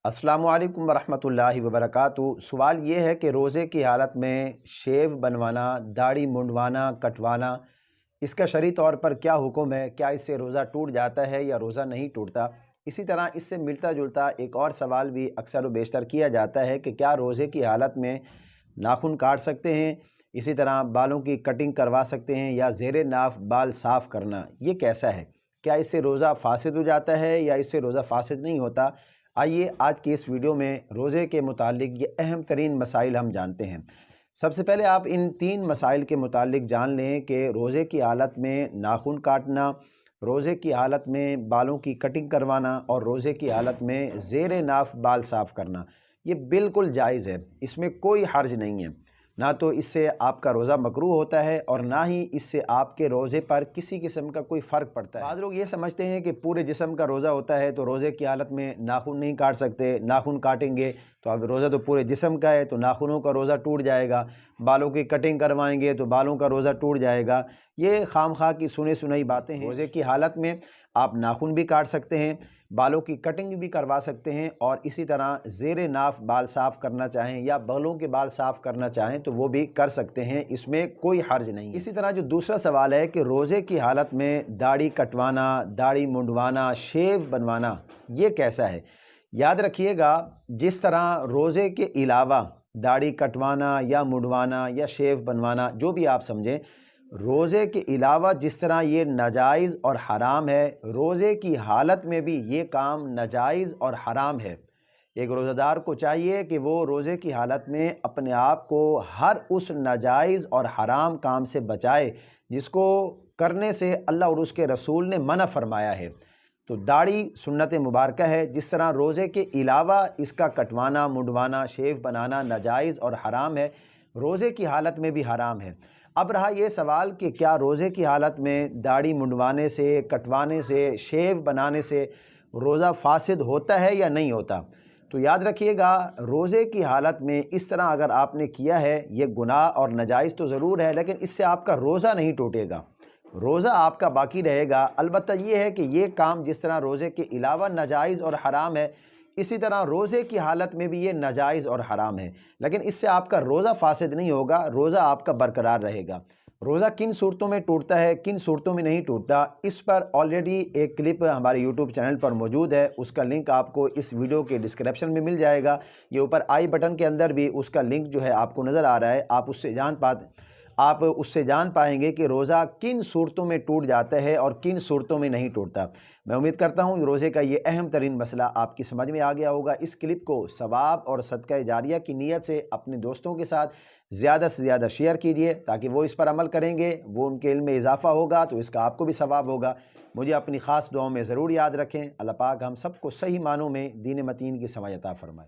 अस्सलामु अलैकुम वरहमतुल्लाहि वबरकातुहू। सवाल ये है कि रोज़े की हालत में शेव बनवाना, दाढ़ी मुंडवाना, कटवाना, इसका शरई तौर पर क्या हुक्म है? क्या इससे रोज़ा टूट जाता है या रोज़ा नहीं टूटता? इसी तरह इससे मिलता जुलता एक और सवाल भी अक्सर व बेशतर किया जाता है कि क्या रोज़े की हालत में नाखून काट सकते हैं, इसी तरह बालों की कटिंग करवा सकते हैं या ज़ेरे नाफ बाल साफ़ करना, ये कैसा है? क्या इससे रोज़ा फासिद हो जाता है या इससे रोज़ा फासिद नहीं होता? आइए आज की इस वीडियो में रोज़े के मुतालिक ये अहम तरीन मसाइल हम जानते हैं। सबसे पहले आप इन 3 मसाइल के मुतालिक जान लें कि रोज़े की हालत में नाखून काटना, रोज़े की हालत में बालों की कटिंग करवाना और रोज़े की हालत में ज़ेरे नाफ बाल साफ़ करना, ये बिल्कुल जायज़ है, इसमें कोई हर्ज नहीं है। ना तो इससे आपका रोज़ा मकरूह होता है और ना ही इससे आपके रोज़े पर किसी किस्म का कोई फ़र्क पड़ता है। बाद लोग ये समझते हैं कि पूरे जिस्म का रोज़ा होता है तो रोज़े की हालत में नाखून नहीं काट सकते, नाखून काटेंगे तो अब रोज़ा तो पूरे जिस्म का है तो नाखूनों का रोज़ा टूट जाएगा, बालों की कटिंग करवाएंगे तो बालों का रोज़ा टूट जाएगा। ये खामखा की सुनी सुनाई बातें हैं। रोज़े की हालत में आप नाखून भी काट सकते हैं, बालों की कटिंग भी करवा सकते हैं और इसी तरह ज़ेरे नाफ बाल साफ़ करना चाहें या बालों के बाल साफ़ करना चाहें तो वो भी कर सकते हैं, इसमें कोई हर्ज नहीं। इसी तरह जो दूसरा सवाल है कि रोज़े की हालत में दाढ़ी कटवाना, दाढ़ी मुंडवाना, शेव बनवाना, ये कैसा है? याद रखिएगा, जिस तरह रोज़े के अलावा दाढ़ी कटवाना या मुंडवाना या शेव बनवाना, जो भी आप समझें, रोज़े के अलावा जिस तरह ये नाजायज़ और हराम है, रोज़े की हालत में भी ये काम नाजायज़ और हराम है। एक रोज़ेदार को चाहिए कि वो रोज़े की हालत में अपने आप को हर उस नाजायज़ और हराम काम से बचाए जिसको करने से अल्लाह और उसके रसूल ने मना फरमाया है। तो दाढ़ी सुन्नत मुबारक है, जिस तरह रोज़े के अलावा इसका कटवाना, मुंडवाना, शेव बनाना नाजायज़ और हराम है, रोज़े की हालत में भी हराम है। अब रहा ये सवाल कि क्या रोज़े की हालत में दाढ़ी मुंडवाने से, कटवाने से, शेव बनाने से रोज़ा फासिद होता है या नहीं होता? तो याद रखिएगा, रोज़े की हालत में इस तरह अगर आपने किया है, ये गुनाह और नाजायज़ तो ज़रूर है, लेकिन इससे आपका रोज़ा नहीं टूटेगा, रोज़ा आपका बाकी रहेगा। अलबत्ता ये है कि ये काम जिस तरह रोज़े के अलावा नाजायज़ और हराम है, इसी तरह रोज़े की हालत में भी ये नाजायज़ और हराम है, लेकिन इससे आपका रोज़ा फासिद नहीं होगा, रोज़ा आपका बरकरार रहेगा। रोज़ा किन सूरतों में टूटता है, किन सूरतों में नहीं टूटता, इस पर ऑलरेडी एक क्लिप हमारे यूट्यूब चैनल पर मौजूद है, उसका लिंक आपको इस वीडियो के डिस्क्रिप्शन में मिल जाएगा। ये ऊपर आई बटन के अंदर भी उसका लिंक जो है आपको नज़र आ रहा है, आप उससे जान पाएंगे कि रोज़ा किन सूरतों में टूट जाता है और किन सूरतों में नहीं टूटता। मैं उम्मीद करता हूँ रोज़े का ये अहम तरीन मसला आपकी समझ में आ गया होगा। इस क्लिप को सवाब और सदका जारिया की नीयत से अपने दोस्तों के साथ ज़्यादा से ज़्यादा शेयर कीजिए ताकि वो इस पर अमल करेंगे, वो उनके इल्म में इजाफ़ा होगा तो इसका आपको भी सवाब होगा। मुझे अपनी ख़ास दुआओं में ज़रूर याद रखें। अल्लाह पाक हम सबको सही मानों में दीन मतीन की समझ अता फ़रमाए।